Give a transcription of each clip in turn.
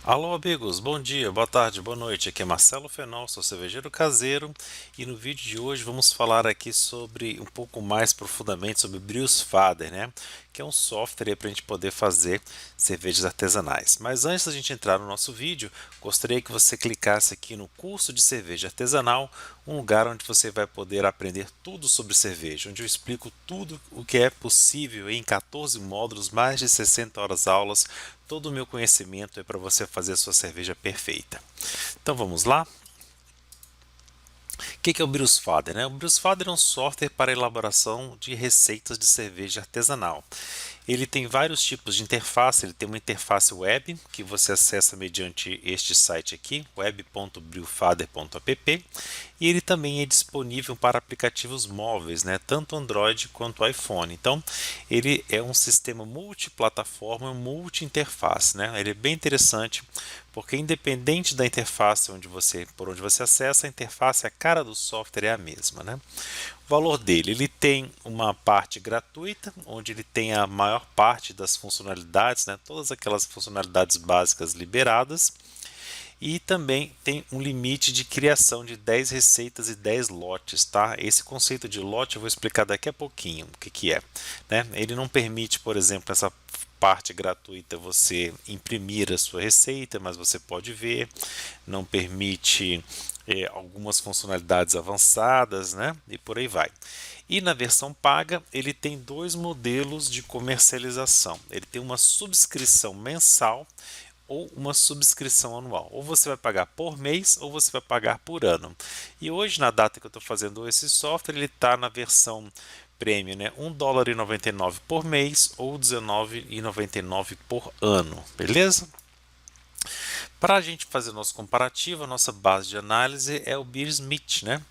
Alô, amigos, bom dia, boa tarde, boa noite. Aqui é Marcelo Fenol, sou cervejeiro caseiro e no vídeo de hoje vamos falar aqui sobre um pouco mais profundamente sobre Brew's Father, né? Que é um software para a gente poder fazer cervejas artesanais. Mas antes da gente entrar no nosso vídeo, gostaria que você clicasse aqui no curso de cerveja artesanal, um lugar onde você vai poder aprender tudo sobre cerveja, onde eu explico tudo o que é possível em 14 módulos, mais de 60 horas aulas. Todo o meu conhecimento é para você fazer a sua cerveja perfeita. Então vamos lá? O que é o Brew's Father, né? O Brew's Father é um software para elaboração de receitas de cerveja artesanal. Ele tem vários tipos de interface, ele tem uma interface web que você acessa mediante este site aqui, web.brewfather.app, e ele também é disponível para aplicativos móveis, né, tanto Android quanto iPhone. Então, ele é um sistema multiplataforma, multi-interface, né? Ele é bem interessante porque independente da interface por onde você acessa, a interface, a cara do software é a mesma, né? O valor dele, ele tem uma parte gratuita, onde ele tem a maior parte das funcionalidades, né, todas aquelas funcionalidades básicas liberadas, e também tem um limite de criação de 10 receitas e 10 lotes, tá? Esse conceito de lote eu vou explicar daqui a pouquinho o que é, né? Ele não permite, por exemplo, essa parte gratuita você imprimir a sua receita, mas você pode ver, não permite algumas funcionalidades avançadas, né? E por aí vai. E na versão paga, ele tem dois modelos de comercialização. Ele tem uma subscrição mensal ou uma subscrição anual. Ou você vai pagar por mês ou você vai pagar por ano. E hoje, na data que eu estou fazendo esse software, ele está na versão prêmio, né? $1,99 por mês ou R$19,99 por ano, beleza? Para a gente fazer nosso comparativo, a nossa base de análise é o Beersmith, né?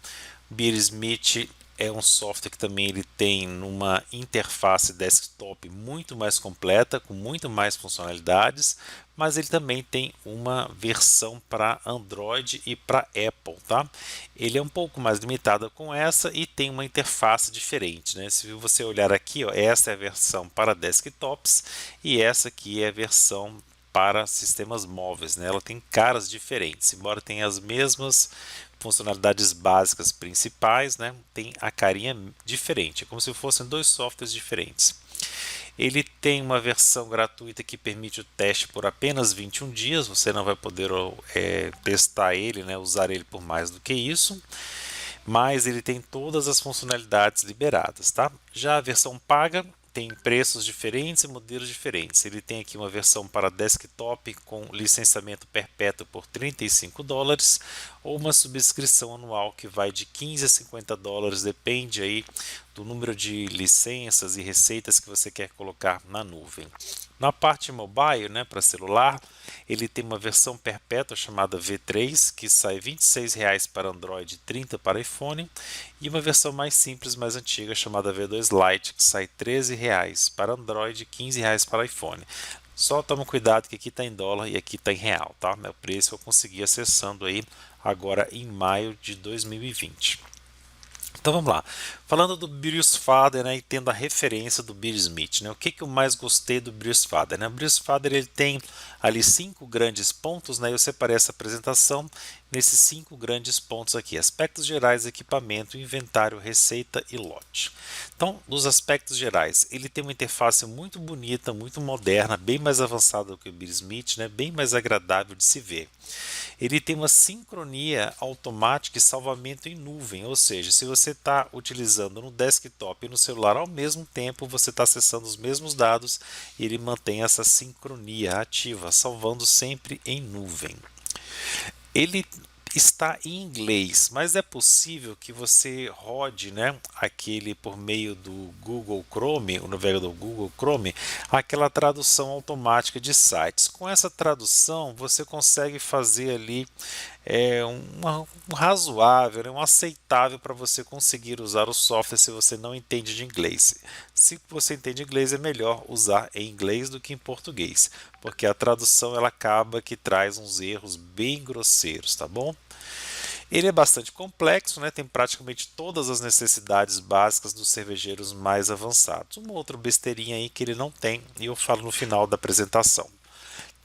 Beersmith é um software que também ele tem uma interface desktop muito mais completa, com muito mais funcionalidades, mas ele também tem uma versão para Android e para Apple, tá? Ele é um pouco mais limitado com essa e tem uma interface diferente, né? Se você olhar aqui, ó, essa é a versão para desktops e essa aqui é a versão para sistemas móveis, né? Ela tem caras diferentes, embora tenha as mesmas funcionalidades básicas principais, né? Tem a carinha diferente, é como se fossem dois softwares diferentes. Ele tem uma versão gratuita que permite o teste por apenas 21 dias, você não vai poder testar ele, né? Usar ele por mais do que isso, mas ele tem todas as funcionalidades liberadas, tá? Já a versão paga tem preços diferentes e modelos diferentes. Ele tem aqui uma versão para desktop com licenciamento perpétuo por $35 ou uma subscrição anual que vai de 15 a $50, depende aí do número de licenças e receitas que você quer colocar na nuvem. Na parte mobile, né, para celular, ele tem uma versão perpétua chamada V3, que sai R$26 para Android e 30 para iPhone, e uma versão mais simples, mais antiga, chamada V2 Lite, que sai R$13 para Android e R$15 para iPhone. Só toma cuidado que aqui está em dólar e aqui está em real, tá? É o preço que eu consegui acessando aí agora em maio de 2020. Então vamos lá. Falando do Brew's Father, né, e tendo a referência do Beersmith, né, o que eu mais gostei do Brew's Father, né? O Brew's Father ele tem ali 5 grandes pontos, né? Eu separei essa apresentação nesses 5 grandes pontos aqui: aspectos gerais, equipamento, inventário, receita e lote. Então, nos aspectos gerais, ele tem uma interface muito bonita, muito moderna, bem mais avançada do que o Beersmith, né? Bem mais agradável de se ver. Ele tem uma sincronia automática e salvamento em nuvem, ou seja, se você está utilizando no desktop e no celular ao mesmo tempo, você está acessando os mesmos dados e ele mantém essa sincronia ativa, salvando sempre em nuvem. Ele está em inglês, mas é possível que você rode, né, aquele por meio do Google Chrome, o navegador Google Chrome, aquela tradução automática de sites. Com essa tradução, você consegue fazer ali um razoável, né, um aceitável para você conseguir usar o software se você não entende de inglês. Se você entende inglês, é melhor usar em inglês do que em português, porque a tradução ela acaba que traz uns erros bem grosseiros, tá bom? Ele é bastante complexo, né? Tem praticamente todas as necessidades básicas dos cervejeiros mais avançados. Uma outra besteirinha aí que ele não tem, e eu falo no final da apresentação.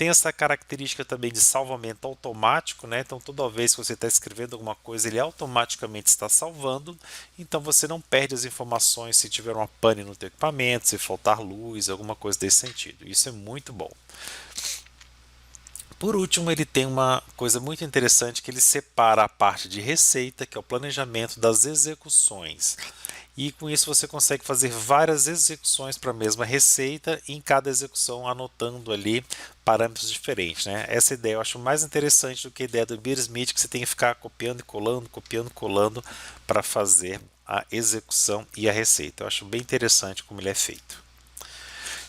Tem essa característica também de salvamento automático, né? Então toda vez que você está escrevendo alguma coisa, ele automaticamente está salvando, então você não perde as informações se tiver uma pane no teu equipamento, se faltar luz, alguma coisa desse sentido. Isso é muito bom. Por último, ele tem uma coisa muito interessante que ele separa a parte de receita, que é o planejamento, das execuções. E com isso você consegue fazer várias execuções para a mesma receita e em cada execução anotando ali parâmetros diferentes, né? Essa ideia eu acho mais interessante do que a ideia do Beer-Smith, que você tem que ficar copiando e colando para fazer a execução e a receita. Eu acho bem interessante como ele é feito.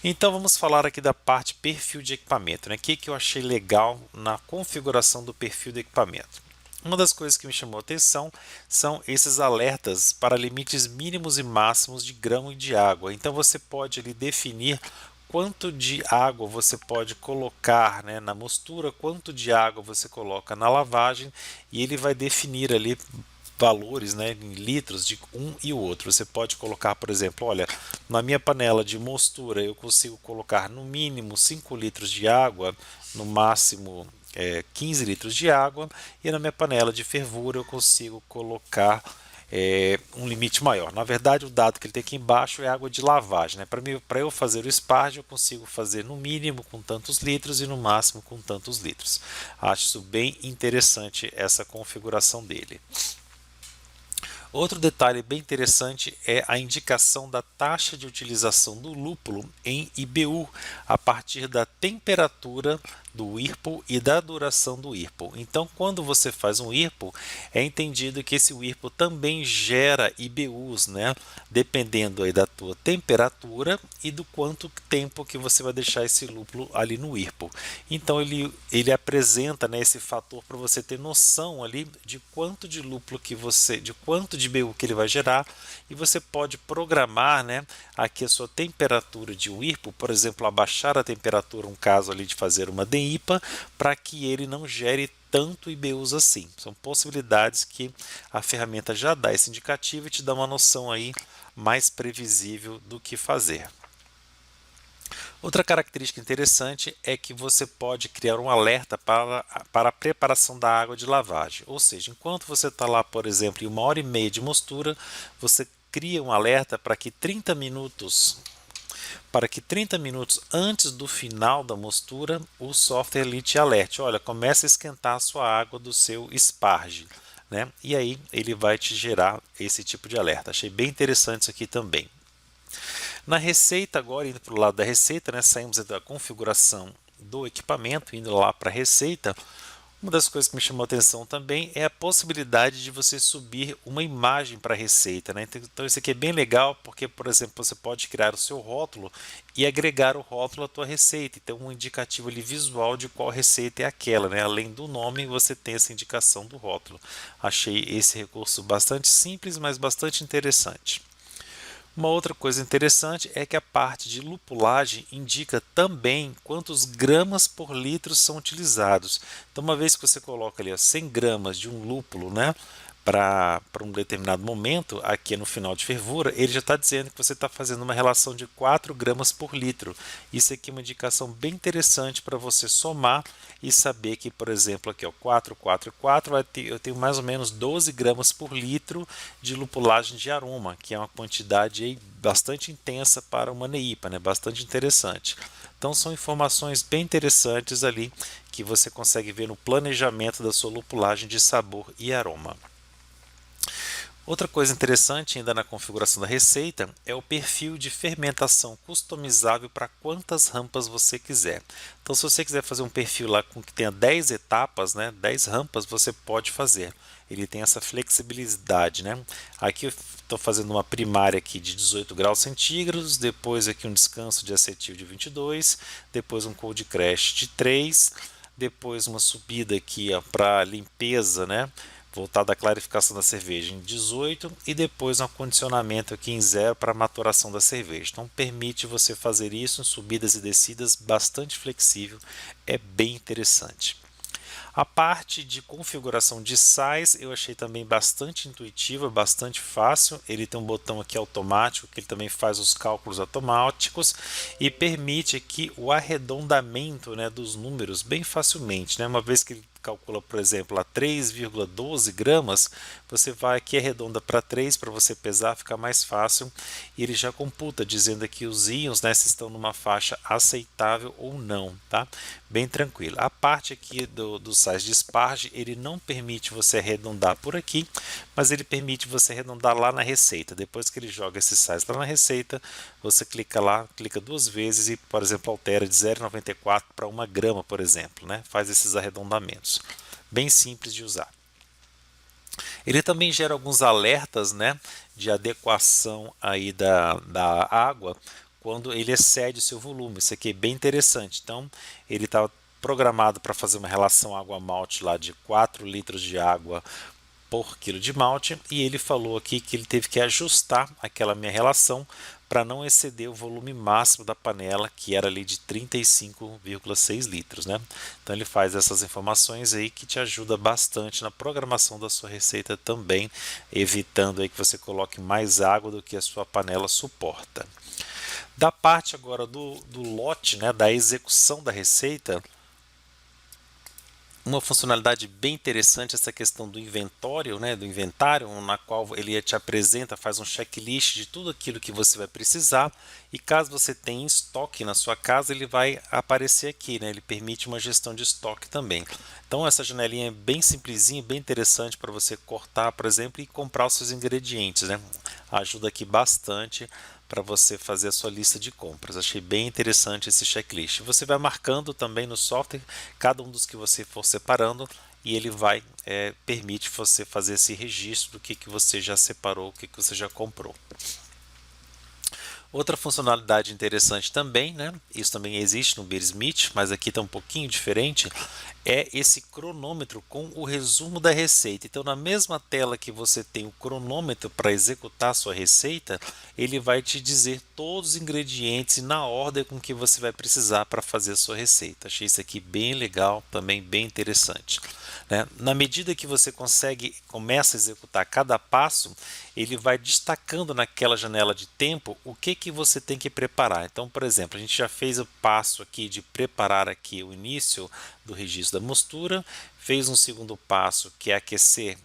Então vamos falar aqui da parte perfil de equipamento, né? O que eu achei legal na configuração do perfil do equipamento. Uma das coisas que me chamou a atenção são esses alertas para limites mínimos e máximos de grão e de água. Então você pode ali definir quanto de água você pode colocar, né, na mostura, quanto de água você coloca na lavagem, e ele vai definir ali valores, né, em litros de um e o outro. Você pode colocar, por exemplo, olha, na minha panela de mostura eu consigo colocar no mínimo 5 litros de água, no máximo 15 litros de água, e na minha panela de fervura eu consigo colocar um limite maior. Na verdade, o dado que ele tem aqui embaixo é água de lavagem, né? Para eu fazer o Sparge, eu consigo fazer no mínimo com tantos litros e no máximo com tantos litros. Acho isso bem interessante, essa configuração dele. Outro detalhe bem interessante é a indicação da taxa de utilização do lúpulo em IBU a partir da temperatura do Whirlpool e da duração do Whirlpool. Então, quando você faz um Whirlpool, é entendido que esse Whirlpool também gera IBUs, né? Dependendo aí da tua temperatura e do quanto tempo que você vai deixar esse lúpulo ali no Whirlpool. Então, ele apresenta, né, esse fator para você ter noção ali de quanto de lúpulo que de quanto de IBU que ele vai gerar, e você pode programar, né, aqui a sua temperatura de Whirlpool, por exemplo, abaixar a temperatura, um caso ali de fazer uma DEIPA, para que ele não gere tanto IBUs assim. São possibilidades que a ferramenta já dá esse indicativo e te dá uma noção aí mais previsível do que fazer. Outra característica interessante é que você pode criar um alerta para a preparação da água de lavagem. Ou seja, enquanto você está lá, por exemplo, em 1h30 de mostura, você cria um alerta para que 30 minutos antes do final da mostura, o software ali te alerte. Olha, começa a esquentar a sua água do seu Sparge, né? E aí ele vai te gerar esse tipo de alerta. Achei bem interessante isso aqui também. Na receita, agora indo para o lado da receita, né, saímos da configuração do equipamento, indo lá para a receita. Uma das coisas que me chamou a atenção também é a possibilidade de você subir uma imagem para a receita, né? Então isso aqui é bem legal porque, por exemplo, você pode criar o seu rótulo e agregar o rótulo à tua receita. Então um indicativo ali visual de qual receita é aquela, né? Além do nome, você tem essa indicação do rótulo. Achei esse recurso bastante simples, mas bastante interessante. Uma outra coisa interessante é que a parte de lupulagem indica também quantos gramas por litro são utilizados. Então, uma vez que você coloca ali 100 gramas de um lúpulo, né, para um determinado momento, aqui no final de fervura, ele já está dizendo que você está fazendo uma relação de 4 gramas por litro. Isso aqui é uma indicação bem interessante para você somar e saber que, por exemplo, aqui ó, 4, 4 e 4, eu tenho mais ou menos 12 gramas por litro de lupulagem de aroma, que é uma quantidade aí bastante intensa para uma NEIPA, né? Bastante interessante. Então são informações bem interessantes ali que você consegue ver no planejamento da sua lupulagem de sabor e aroma. Outra coisa interessante ainda na configuração da receita é o perfil de fermentação customizável para quantas rampas você quiser. Então, se você quiser fazer um perfil lá com que tenha 10 etapas, né, 10 rampas, você pode fazer. Ele tem essa flexibilidade, né? Aqui eu estou fazendo uma primária aqui de 18 graus centígrados, depois aqui um descanso de acetil de 22, depois um cold crash de 3, depois uma subida aqui para limpeza, né? Voltada à clarificação da cerveja em 18 e depois um acondicionamento aqui em 0 para a maturação da cerveja. Então permite você fazer isso em subidas e descidas bastante flexível, é bem interessante. A parte de configuração de sais eu achei também bastante intuitiva, bastante fácil. Ele tem um botão aqui automático que ele também faz os cálculos automáticos e permite aqui o arredondamento, né, dos números bem facilmente, né? Uma vez que ele calcula, por exemplo, a 3,12 gramas, você vai aqui arredonda para 3 para você pesar, fica mais fácil, e ele já computa dizendo aqui os íons, né, se estão numa faixa aceitável ou não, tá? Bem tranquilo. A parte aqui do sais de Sparge, ele não permite você arredondar por aqui, mas ele permite você arredondar lá na receita. Depois que ele joga esses sais lá na receita, você clica lá, clica duas vezes e, por exemplo, altera de 0,94 para 1 grama, por exemplo, né? Faz esses arredondamentos. Bem simples de usar. Ele também gera alguns alertas, né, de adequação aí da água quando ele excede o seu volume. Isso aqui é bem interessante. Então, ele está programado para fazer uma relação água-malte lá de 4 litros de água por quilo de malte, e ele falou aqui que ele teve que ajustar aquela minha relação para não exceder o volume máximo da panela, que era ali de 35,6 litros, né? Então ele faz essas informações aí que te ajuda bastante na programação da sua receita também, evitando aí que você coloque mais água do que a sua panela suporta. Da parte agora do lote, né, da execução da receita, uma funcionalidade bem interessante essa questão do inventório, né, do inventário, na qual ele te apresenta, faz um checklist de tudo aquilo que você vai precisar, e caso você tenha estoque na sua casa, ele vai aparecer aqui, né, ele permite uma gestão de estoque também. Então essa janelinha é bem simplesinha, bem interessante para você cortar, por exemplo, e comprar os seus ingredientes, né? Ajuda aqui bastante para você fazer a sua lista de compras. Achei bem interessante esse checklist. Você vai marcando também no software cada um dos que você for separando, e ele vai permite você fazer esse registro do que você já separou, o que você já comprou. Outra funcionalidade interessante também, né? Isso também existe no Beersmith, mas aqui está um pouquinho diferente, é esse cronômetro com o resumo da receita. Então, na mesma tela que você tem o cronômetro para executar a sua receita, ele vai te dizer todos os ingredientes e na ordem com que você vai precisar para fazer a sua receita. Achei isso aqui bem legal, também bem interessante, né? Na medida que você começa a executar cada passo, ele vai destacando naquela janela de tempo o que você tem que preparar. Então, por exemplo, a gente já fez o passo aqui de preparar aqui o início do registro da mostura, fez um segundo passo que é aquecer,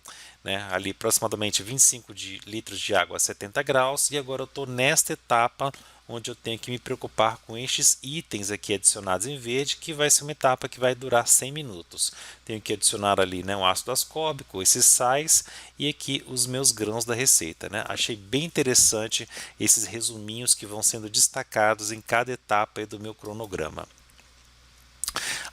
né, ali aproximadamente 25 litros de água a 70 graus, e agora eu estou nesta etapa onde eu tenho que me preocupar com estes itens aqui adicionados em verde, que vai ser uma etapa que vai durar 100 minutos. Tenho que adicionar ali, né, um ácido ascórbico, esses sais e aqui os meus grãos da receita, né? Achei bem interessante esses resuminhos que vão sendo destacados em cada etapa aí do meu cronograma.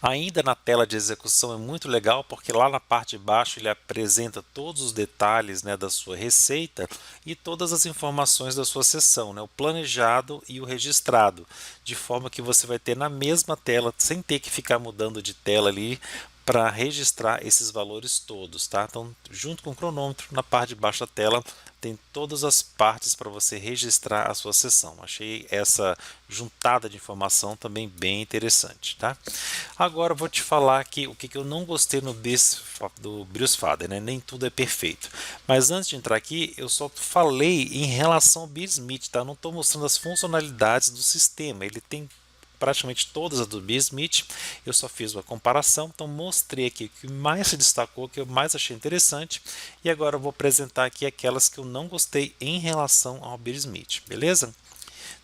Ainda na tela de execução é muito legal, porque lá na parte de baixo ele apresenta todos os detalhes, né, da sua receita e todas as informações da sua sessão, né, o planejado e o registrado, de forma que você vai ter na mesma tela, sem ter que ficar mudando de tela ali para registrar esses valores todos, tá? Então, junto com o cronômetro, na parte de baixo da tela tem todas as partes para você registrar a sua sessão. Achei essa juntada de informação também bem interessante, tá? Agora eu vou te falar aqui o que eu não gostei no do Brewsfather, né? Nem tudo é perfeito. Mas antes de entrar aqui, eu só falei em relação ao Beersmith, tá? Não estou mostrando as funcionalidades do sistema. Ele tem praticamente todas as do Beersmith, eu só fiz uma comparação, então mostrei aqui o que mais se destacou, o que eu mais achei interessante, e agora eu vou apresentar aqui aquelas que eu não gostei em relação ao Beersmith, beleza?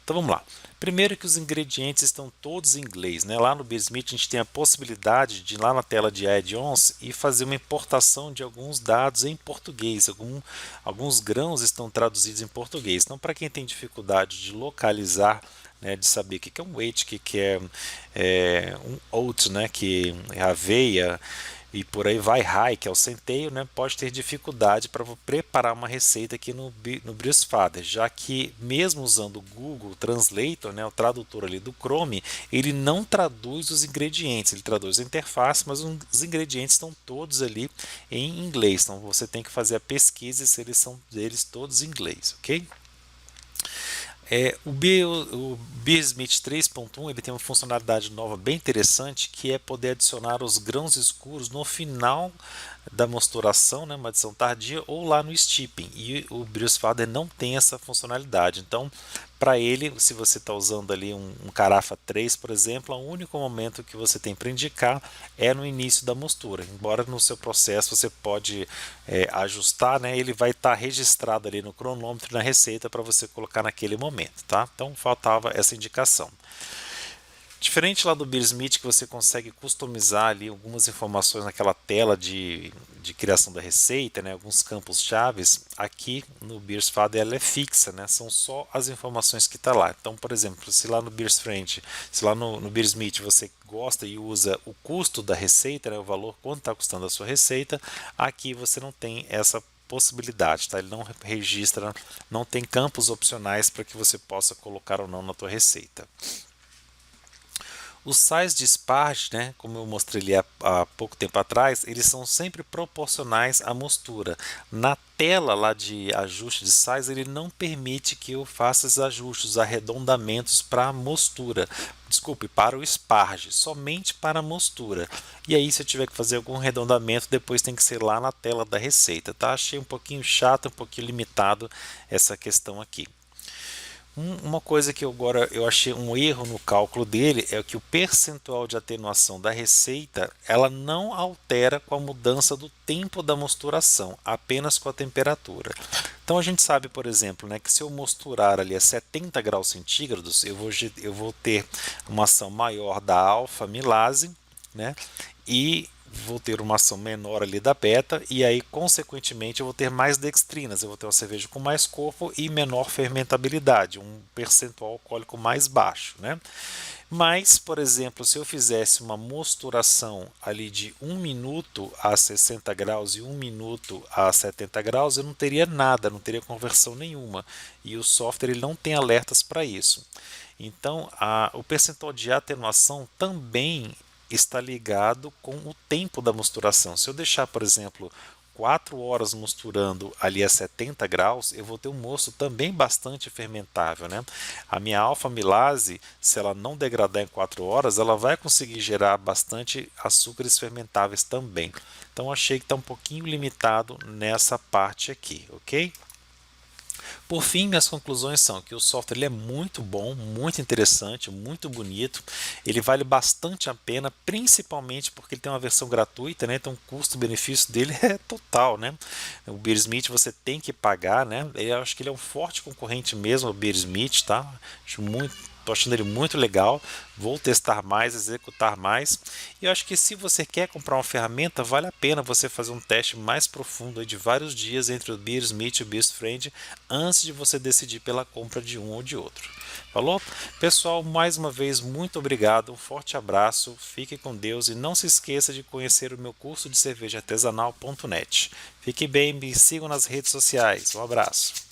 Então vamos lá. Primeiro que os ingredientes estão todos em inglês, né? Lá no Beersmith a gente tem a possibilidade de ir lá na tela de add-ons e fazer uma importação de alguns dados em português. Alguns grãos estão traduzidos em português. Então, para quem tem dificuldade de localizar, né, de saber o que é um wheat, o que é um oat, né, que é aveia, e por aí vai, rye, que é o centeio, né, pode ter dificuldade para preparar uma receita aqui no Brewsfather, já que mesmo usando o Google Translator, né, o tradutor ali do Chrome, ele não traduz os ingredientes, ele traduz a interface, mas os ingredientes estão todos ali em inglês, então você tem que fazer a pesquisa e seleção deles todos em inglês, ok? O Beersmith 3.1 ele tem uma funcionalidade nova bem interessante, que é poder adicionar os grãos escuros no final da mosturação, né, uma adição tardia, ou lá no steeping, e o Brewsfather não tem essa funcionalidade. Então, para ele, se você está usando ali um Carafa 3, por exemplo, o único momento que você tem para indicar é no início da mostura, embora no seu processo você pode ajustar, né, ele vai estar registrado ali no cronômetro, na receita, para você colocar naquele momento, tá? Então faltava essa indicação. Diferente lá do Beersmith, que você consegue customizar ali algumas informações naquela tela de criação da receita, né, alguns campos chaves, aqui no Beersfather ela é fixa, né, são só as informações que está lá. Então, por exemplo, se lá no Beersfriend, se lá no Beersmith você gosta e usa o custo da receita, né, o valor, quanto está custando a sua receita, aqui você não tem essa possibilidade, tá? Ele não registra, não tem campos opcionais para que você possa colocar ou não na tua receita. Os sais de Sparge, né, como eu mostrei ali há pouco tempo atrás, eles são sempre proporcionais à mostura. Na tela lá de ajuste de sais, ele não permite que eu faça esses ajustes, os arredondamentos para a mostura. Desculpe, para o Sparge, somente para a mostura. E aí, se eu tiver que fazer algum arredondamento, depois tem que ser lá na tela da receita, tá? Achei um pouquinho chato, um pouquinho limitado essa questão aqui. Uma coisa que eu achei um erro no cálculo dele é que o percentual de atenuação da receita ela não altera com a mudança do tempo da mosturação, apenas com a temperatura. Então a gente sabe, por exemplo, né, que se eu mosturar ali a 70 graus centígrados, eu vou ter uma ação maior da alfa-milase, né, e vou ter uma ação menor ali da beta, e aí consequentemente eu vou ter mais dextrinas, eu vou ter uma cerveja com mais corpo e menor fermentabilidade, um percentual alcoólico mais baixo, né? Mas, por exemplo, se eu fizesse uma mosturação ali de 1 minuto a 60 graus e 1 minuto a 70 graus, eu não teria nada, não teria conversão nenhuma. E o software ele não tem alertas para isso. Então, o percentual de atenuação também está ligado com o tempo da mosturação. Se eu deixar, por exemplo, 4 horas mosturando ali a 70 graus, eu vou ter um mosto também bastante fermentável, né? A minha alfa-milase, se ela não degradar em 4 horas, ela vai conseguir gerar bastante açúcares fermentáveis também. Então achei que está um pouquinho limitado nessa parte aqui, ok? Por fim, minhas conclusões são que o software ele é muito bom, muito interessante, muito bonito. Ele vale bastante a pena, principalmente porque ele tem uma versão gratuita, né? Então o custo-benefício dele é total, né? O Beersmith você tem que pagar, né? Eu acho que ele é um forte concorrente mesmo ao Beersmith, tá? Estou achando ele muito legal. Vou testar mais, executar mais. E eu acho que se você quer comprar uma ferramenta, vale a pena você fazer um teste mais profundo de vários dias entre o Beersmith e o Beersfriend antes de você decidir pela compra de um ou de outro. Falou? Pessoal, mais uma vez, muito obrigado. Um forte abraço. Fique com Deus e não se esqueça de conhecer o meu curso de cerveja artesanal.net. Fique bem, me sigam nas redes sociais. Um abraço.